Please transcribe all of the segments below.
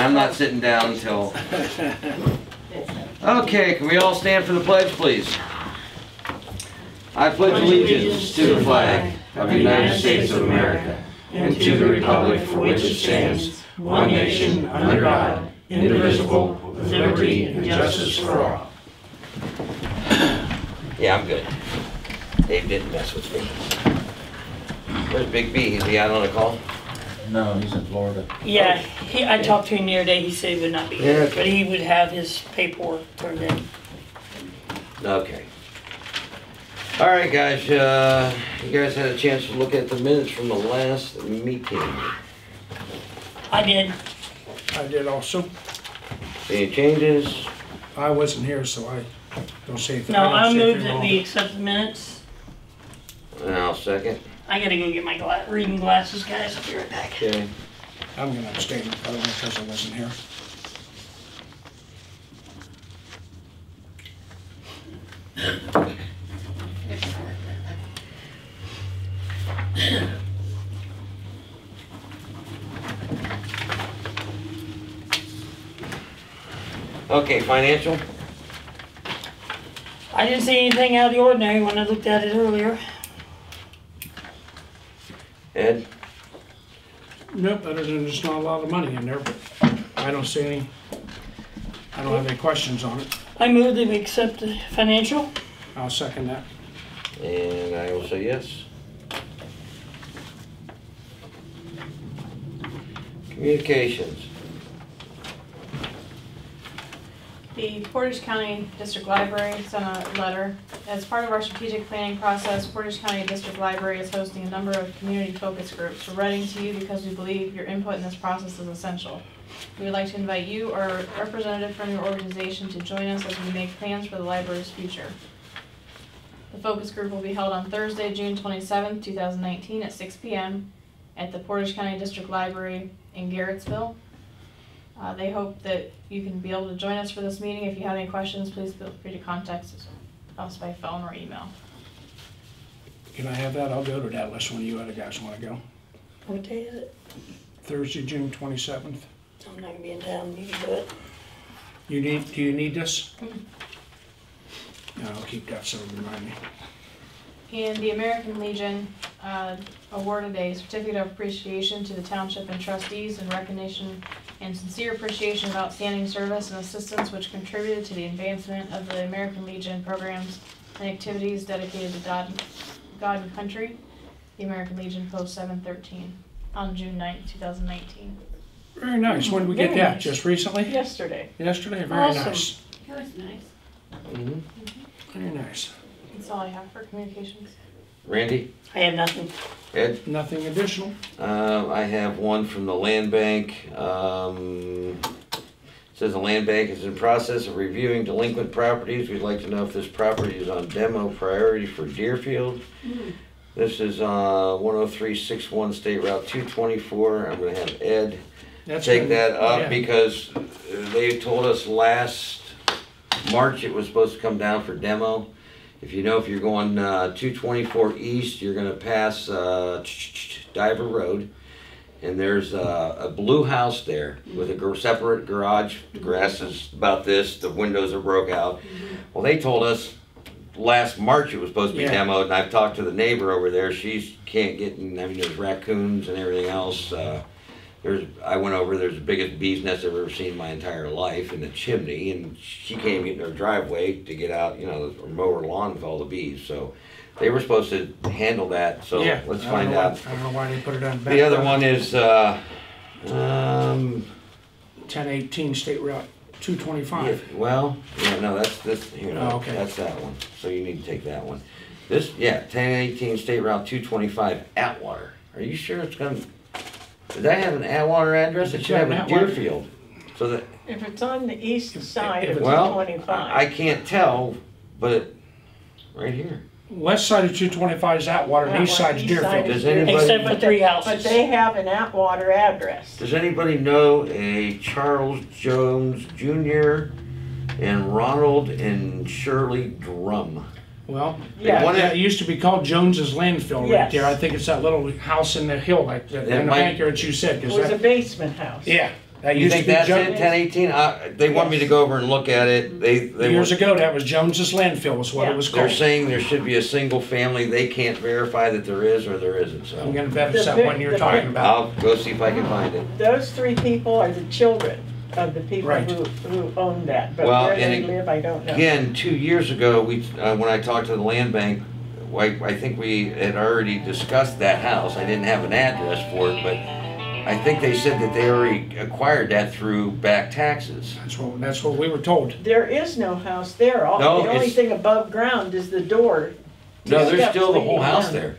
I'm not sitting down until... Okay, can we all stand for the pledge, please? I pledge allegiance to the flag of the United States of America and to the republic for which it stands, one nation, under God, indivisible, with liberty and justice for all. Yeah, I'm good. Dave didn't mess with me. Where's Big B? Is he out on a call? No, he's in Florida. Yeah, I talked to him the other day. He said he would not be here, but he would have his paperwork turned in. Okay. All right, guys. You guys had a chance to look at the minutes from the last meeting. I did. I did also. Any changes? I wasn't here, so I don't say anything. No, I don't say moved anything that wrong. we accept the minutes. And I'll second. I gotta go get my reading glasses, guys. I'll be right back. Okay. I'm gonna abstain, by the way, because I wasn't here. Okay, financial? I didn't see anything out of the ordinary when I looked at it earlier. Ed? Nope, other than there's not a lot of money in there, but I don't see any, I don't have any questions on it. I moved that we accept the financial. I'll second that. And I will say yes. Communications. The Portage County District Library sent a letter. As part of our strategic planning process, Portage County District Library is hosting a number of community focus groups. We're writing to you because we believe your input in this process is essential. We would like to invite you or a representative from your organization to join us as we make plans for the library's future. The focus group will be held on Thursday, June 27th, 2019 at 6 p.m. at the Portage County District Library in Garrettsville. They hope that you can be able to join us for this meeting. If you have any questions, please feel free to contact us by phone or email. Can I have that? I'll go to that unless one of you other guys want to go. What day is it? Thursday, June 27th. I'm not gonna be in town. You can do it. Do you need this? No, I'll keep that so it'll remind me. And the American Legion awarded a certificate of appreciation to the Township and Trustees in recognition and sincere appreciation of outstanding service and assistance which contributed to the advancement of the American Legion programs and activities dedicated to God and country. The American Legion Post 713 on June 9th, 2019. Very nice. When did we get Very that? nice. Just recently? Yesterday. Yesterday? Very Awesome. nice. That was nice. Mm-hmm. Very nice. That's all I have for communications. Randy? I have nothing. Ed? Nothing additional? I have one from the land bank. It says the land bank is in process of reviewing delinquent properties. We'd like to know if this property is on demo priority for Deerfield. This is 10361 State Route 224. I'm going to have Ed take that up because they told us last March it was supposed to come down for demo. If you know, if you're going 224 east, you're going to pass Diver Road, and there's a blue house there with a separate garage. The grass is about this. The windows are broke out. Well, they told us last March it was supposed to be demoed, and I've talked to the neighbor over there. She can't get in. I mean, there's raccoons and everything else. I went over, there's the biggest bee's nest I've ever seen in my entire life in the chimney, and she can't get in her driveway to get out, you know, or mow her lawn with all the bees. So they were supposed to handle that, so let's find out. I don't know why they put it on back. The other one is 1018 State Route 225. No, that's this, here, no, that's that one. So you need to take that one. This, 1018 State Route 225 Atwater. Are you sure it's gonna... Does that have an Atwater address? It should have a Deerfield. So that if it's on the east side of well, 225. I can't tell, but right here. West side of 225 is Atwater, and east side is Deerfield. Does anybody, Except for 3 houses. But they have an Atwater address. Does anybody know a Charles Jones Jr. and Ronald and Shirley Drum? Well, Yeah. it used to be called Jones's Landfill right Yes. there. I think it's that little house in the hill, like in the backyard that you said. It was a basement house. Yeah, That You used to think be that's it, Jones. 1018? They want me to go over and look at it. They Years want, ago, that was Jones's landfill is what Yeah. it was they're called. saying there should be a single family. They can't verify that there is or there isn't, I'm so. gonna bet it's The that big- one you're the talking big- about. I'll go see if I can find it. Those three people are the children of the people Right. who own that, but Well, where and they live, I don't know. Again, 2 years ago, when I talked to the land bank, I think we had already discussed that house. I didn't have an address for it, but I think they said that they already acquired that through back taxes. That's what we were told. There is no house there. No, The only it's- thing above ground is the door. No, there's Steps still the whole leading house down. there.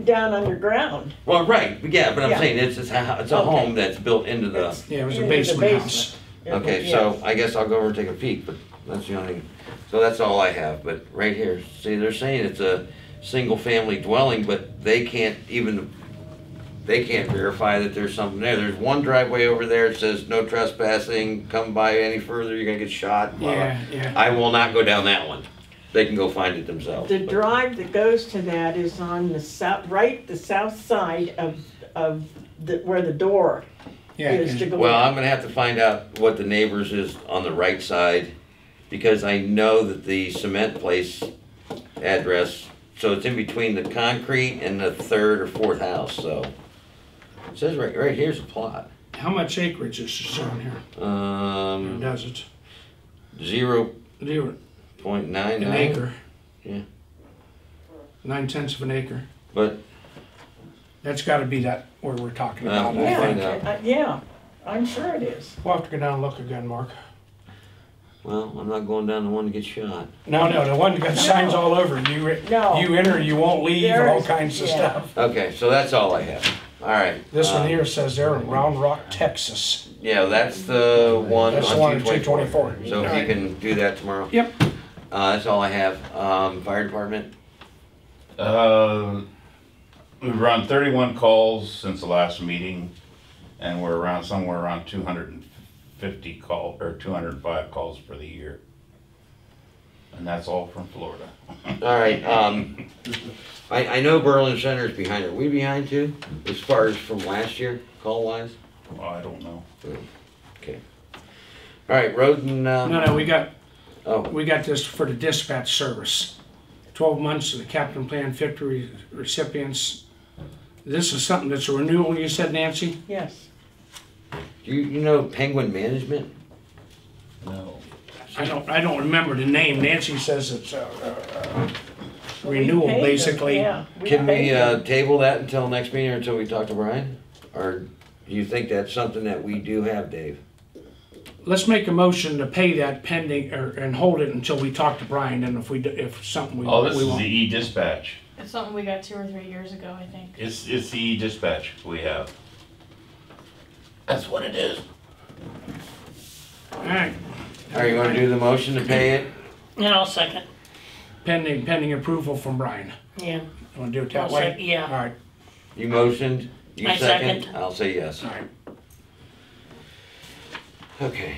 Down underground. Well, right, yeah, but I'm Yeah. saying it's a Okay. home that's built into the, It's- Yeah, it was a into the basement house. okay, Yes. so I guess I'll go over and take a peek, but that's the only, so that's all I have, but right here, see, they're saying it's a single-family dwelling, but they can't verify that there's something there. There's one driveway over there, it says no trespassing, come by any further, you're gonna get shot. blah, blah. Yeah. I will not go down that one. They can go find it themselves. The but- drive that goes to that is on the south side of where the door Yeah, is to go Well, in. I'm gonna have to find out what the neighbors is on the right side, because I know that the cement place address, so it's in between the concrete and the third or fourth house, so. It says right here's a plot. how much acreage is shown here? Does it? 0.99. An acre. Yeah. 9/10 of an acre. But, That's gotta be that where we're talking Well, about. we'll I find think. out. Yeah, I'm sure it is. We'll have to go down and look again, Mark. well, I'm not going down the one to get shot. No, the one that got signs all over. No. You enter, you won't leave, There all is- kinds of yeah. stuff. Okay, so that's all I have. All right. This one here says they're in Round Rock, Texas. Yeah, that's the one on That's the one on 224. 224. So if you can do that tomorrow. Yep. That's all I have. Fire department? We've run 31 calls since the last meeting, and we're around somewhere around 250 or 205 calls for the year. And that's all from Florida. All right, I know Berlin Center is behind. Are we behind too? As far as from last year, call wise? Well, I don't know. Okay. All right, road and, No, we got oh, this for the dispatch service. 12 months of the captain plan, 50 recipients. This is something that's a renewal, you said, Nancy? Yes. you know Penguin Management? No. I don't remember the name. Nancy says it's renewal, We paid them, basically. yeah, Can we, paid them. table that until next meeting or until we talk to Brian? Or do you think that's something that we do have, Dave? Let's make a motion to pay that pending, and hold it until we talk to Brian, and if something we Oh, this we is want. the e-dispatch. It's something we got 2 or 3 years ago, I think. It's the e-dispatch we have. That's what it is. All right, All right, you wanna do the motion to pay it? And I'll second. pending approval from Brian. Yeah. You wanna do it that I'll way? yeah. All right, You motioned? You I second. I'll say yes. all right. Okay.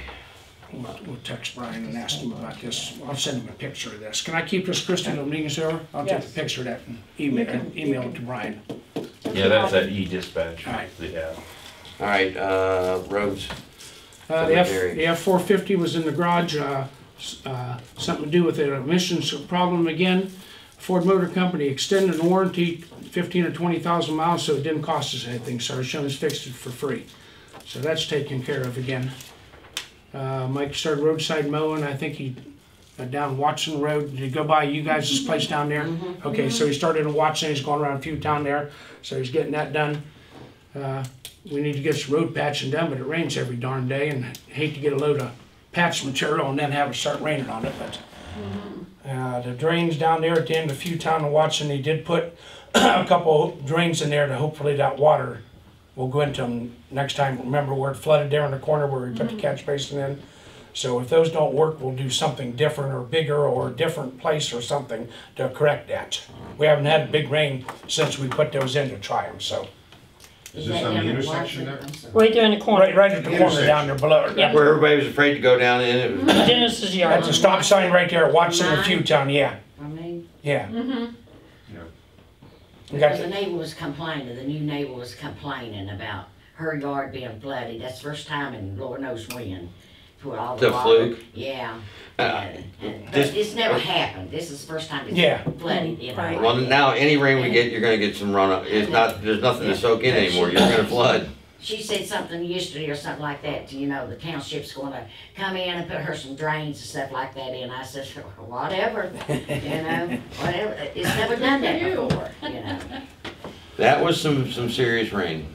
We'll text Brian and ask him about this. I'll send him a picture of this. Can I keep this, Kristy, till the meeting's over? I'll take a Yes. picture of that and email it to Brian. Yeah, that's that e-dispatch All right. we have. All right, roads. The Cemetery. the F-450 was in the garage, something to do with the emissions problem again. Ford Motor Company extended the warranty 15 or 20,000 miles, so it didn't cost us anything. Sarchiones fixed it for free. So that's taken care of again. Mike started roadside mowing. I think he, down Watson Road. Did he go by you guys' place down there? Okay, so he started in Watson, he's going around Fewtown there, so he's getting that done. We need to get some road patching done, but it rains every darn day, and I hate to get a load of patch material and then have it start raining on it, but. The drains down there at the end of Fewtown and Watson, he did put a couple drains in there to hopefully that water will go into them next time. Remember where it flooded there in the corner where we put the catch basin in? So if those don't work, we'll do something different or bigger or a different place or something to correct that. We haven't had a big rain since we put those in to try them, so. Is this on the intersection there? Right there in the corner. Right at the corner down there below. Yeah. Where everybody was afraid to go down in, it was, Dennis's yard. That's a stop sign right there at Watson and Fewtown, yeah, I mean, yeah. Mm-hmm. We got because the the- neighbor was complaining, the new neighbor was complaining about her yard being flooded. That's the first time in Lord knows when. For all The water. fluke? Yeah. But Just- it's never happened. This is the first time it's Yeah. flooded, you know. Right. Well, like that. now any rain we get, you're gonna get some runoff. It's not, there's nothing to soak in anymore. You're gonna flood. She said something yesterday or something like that, you know, the township's gonna come in and put her some drains and stuff like that in. I said, whatever, you know, whatever. It's never done that before, you know. That was some serious rain.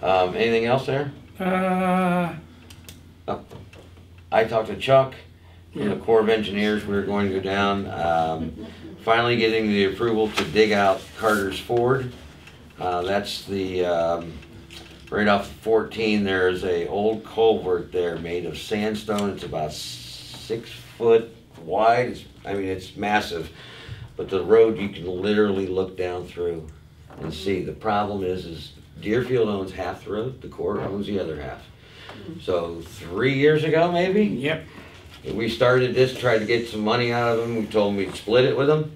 Anything else there? I talked to Chuck from the Corps of Engineers. We were going to go down. Finally getting the approval to dig out Carter's Ford. That's the, right off 14, there's a old culvert there made of sandstone. It's about 6 foot wide. It's massive. But the road, you can literally look down through and see. The problem is Deerfield owns half the road, the Corps owns the other half. So 3 years ago, maybe, Yep. we started this, tried to get some money out of them. We told them we'd split it with them.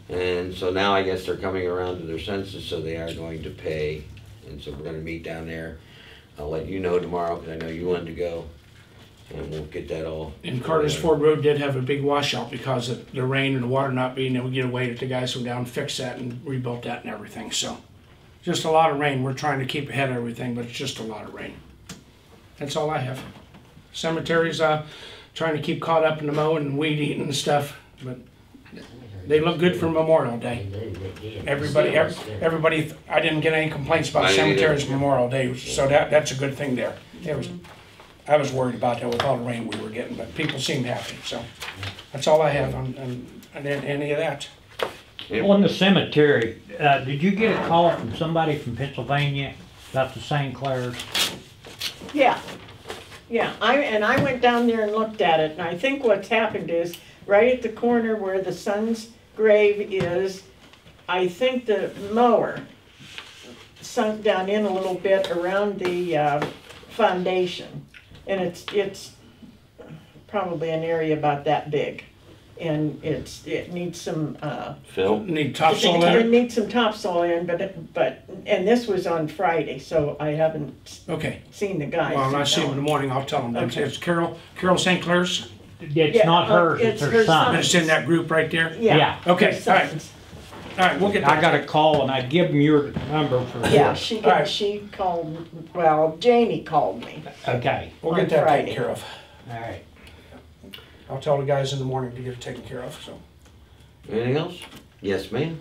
And so now I guess they're coming around to their senses, so they are going to pay. And so we're gonna meet down there. I'll let you know tomorrow, because I know you wanted to go. And we'll get that all. And Carter's Ford Road did have a big washout because of the rain and the water not being able to get away. The guys went down and fixed that and rebuilt that and everything, so. Just a lot of rain. We're trying to keep ahead of everything, but it's just a lot of rain. That's all I have. Cemeteries, trying to keep caught up in the mowing and weed eating and stuff, but they look good for Memorial Day. Everybody, I didn't get any complaints about I didn't either. cemeteries Memorial Day, so that's a good thing there. I was worried about that with all the rain we were getting, but people seemed happy, so. That's all I have on any of that. On the cemetery, did you get a call from somebody from Pennsylvania about the St. Clair's? Yeah, I went down there and looked at it, and I think what's happened is, right at the corner where the son's grave is, I think the mower sunk down in a little bit around the foundation. And it's probably an area about that big. And it needs some, Phil? Need topsoil it in? needs some topsoil in, and this was on Friday, so I haven't Okay. seen the guys. Well, when I see him in the morning, I'll tell him. Okay. It's Carol St. Clair's? It's Yeah, not hers, it's her son. It's in that group right there? Yeah. Okay, her all right. sons. All right, we'll get I that. got a call and I give them your number for Yeah, her. she called, well, Janie called me. Okay, We'll get on that Friday. taken care of. all right. I'll tell the guys in the morning to get it taken care of, so. Anything else? Yes, ma'am?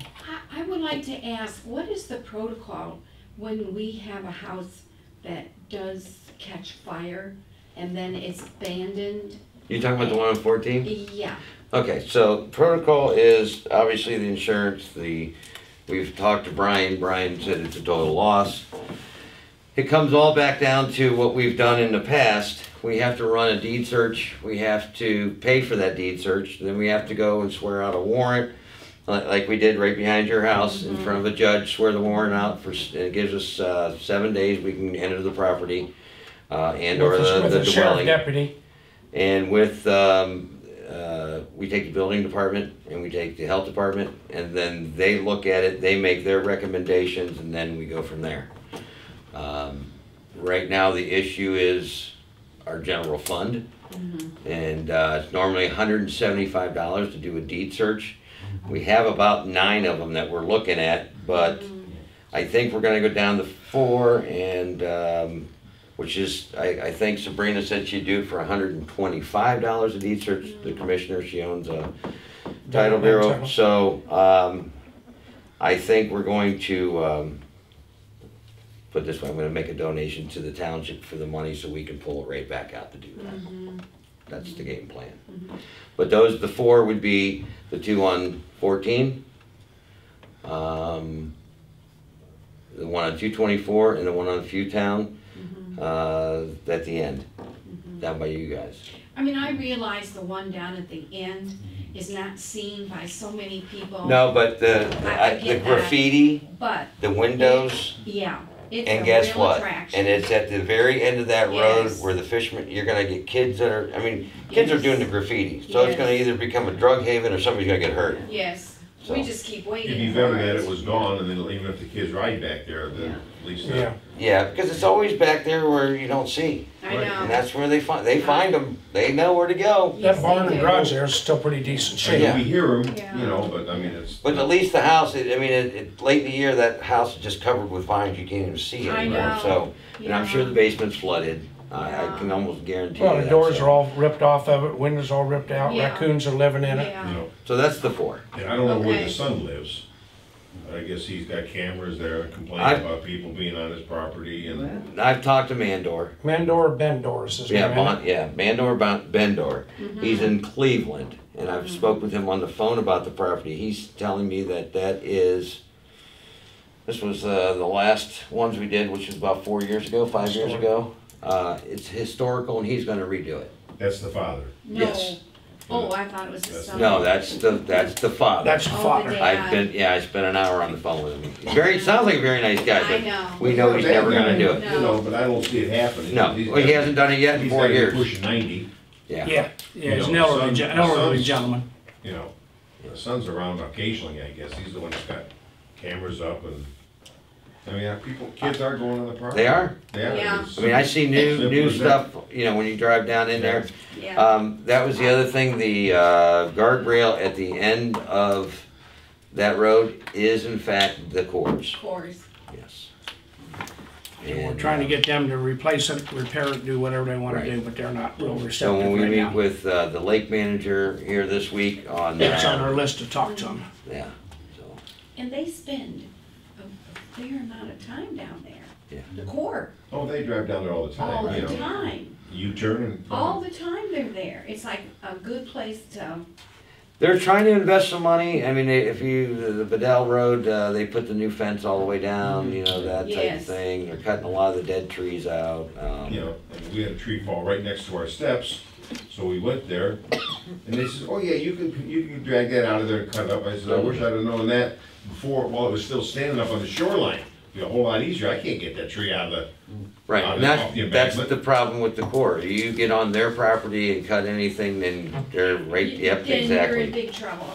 I would like to ask, what is the protocol when we have a house that does catch fire and then it's abandoned? You talking about the one on 14? Yeah, Okay, so protocol is obviously the insurance, we've talked to Brian said it's a total loss. It comes all back down to what we've done in the past. We have to run a deed search, we have to pay for that deed search, then we have to go and swear out a warrant, like we did right behind your house, in front of a judge, swear the warrant out for, it gives us 7 days, we can enter the property, and or With the the sheriff dwelling. deputy. And with, we take the building department and we take the health department, and then they look at it, they make their recommendations, and then we go from there. Right now, the issue is our general fund, and it's normally $175 to do a deed search. We have about 9 of them that we're looking at, but I think we're gonna go down to 4, and which is, I think Sabrina said she'd do it for $125 a deed search. The commissioner, she owns a title bureau, so I think we're going to put it this way, I'm gonna make a donation to the township for the money so we can pull it right back out to do that. That's the game plan. But the 4 would be the 2 on 14, the one on 224, and the one on Fewtown, at the end, down by you guys. I mean, I realize the one down at the end is not seen by so many people. No, but I the get that. graffiti, But, the windows, yeah, it's and a guess real what? attraction. And it's at the very end of that road Yes. where the fishermen, you're gonna get kids that are, I mean, kids are Yes. doing the graffiti. So it's gonna Yes. either become a drug haven or somebody's gonna get hurt. Yes, So, We just keep waiting. It'd be for better that it. it was gone, and then even if the kids ride back there, then at least. Yeah. yeah, because it's always back there where you don't see. I Right. And know. that's where they find them. They know where to go. Yes, That barn they and do. garage there is still pretty decent shape. Yeah. We hear them, Yeah. you know, but I mean, it's. But at least the house, late in the year, that house is just covered with vines. You can't even see I anymore. know. So, and I'm sure Yeah. the basement's flooded. I Yeah. can almost guarantee Well, you the that, doors so. are all ripped off of it, windows all ripped out, Yeah. raccoons are living in it. Yeah. You know, So that's the 4. and I don't know where Okay. the son lives. I guess he's got cameras there and I- complaining about people being on his property and. I've talked to Mandor. Mandor Bendor is his Yeah, name. Mandor Bendor. Mm-hmm. He's in Cleveland, and I've spoke with him on the phone about the property. He's telling me that this was the last ones we did, which was about 4 years ago, 5 years ago. It's historical, and he's gonna redo it. That's the father. No. Yes. Oh, I thought it was the That's- son. No, that's the father. That's the Oh, father. the dad. I spent an hour on the phone with him. Sounds like a very nice guy, I but know. we know he's never gonna do it. You know, but I don't see it happening. No, He's well, he hasn't done it yet in he's 4 gotta be years. pushing 90, Yeah. Yeah, yeah, he's an You know, elderly, son- elderly sons- gentleman. you know. The son's around occasionally, I guess. He's the one that's got cameras up and, I mean, kids are going on the property. They are. They are. Yeah. It's I mean, I see new simple as that. stuff, when you drive down in there. Yeah. That was the other thing, the guardrail at the end of that road is in fact the cords, Of course. yes. We're trying to get them to replace it, repair it, do whatever they wanna Right. do, but they're not real So receptive when we right meet now. with the lake manager here this week on, It's on our list to talk to them. yeah, so, And they spend a fair amount of time down there. Yeah. The Corps, Oh, they drive down there all the time, all you the know. time. U-turn and. All the time they're there. It's like a good place to, they're trying to invest some money. I mean, the Bedell Road, they put the new fence all the way down, that type of Yes. thing. They're cutting a lot of the dead trees out. You know, and we had a tree fall right next to our steps, so we went there, and they said, oh yeah, you can drag that out of there and cut it up. I said, I wish I'd have known that before, while it was still standing up on the shoreline. It'd be a whole lot easier. I can't get that tree out of the. Right, off and the that's embankment. the problem with the Corps. You get on their property and cut anything, then they're right, yep, then you're in exactly. big trouble.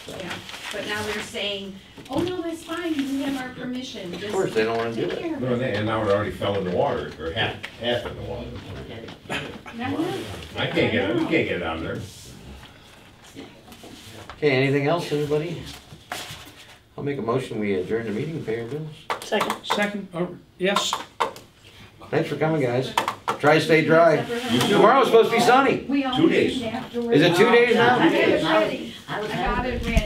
Yeah, but now they're saying, oh no, that's fine, you have our permission. Of course, they don't wanna do it. No, and now it already fell in the water, or half in the water. I can't get it, we can't get it out of there. Okay, anything else, anybody? I'll make a motion, we adjourn the meeting, pay our bills. Second. Second, yes, Thanks for coming, guys. Try to stay dry. You too. Tomorrow's supposed to be sunny. We all 2 days. eat afterwards. Is it 2 days now? I got it ready. I was I got it ready.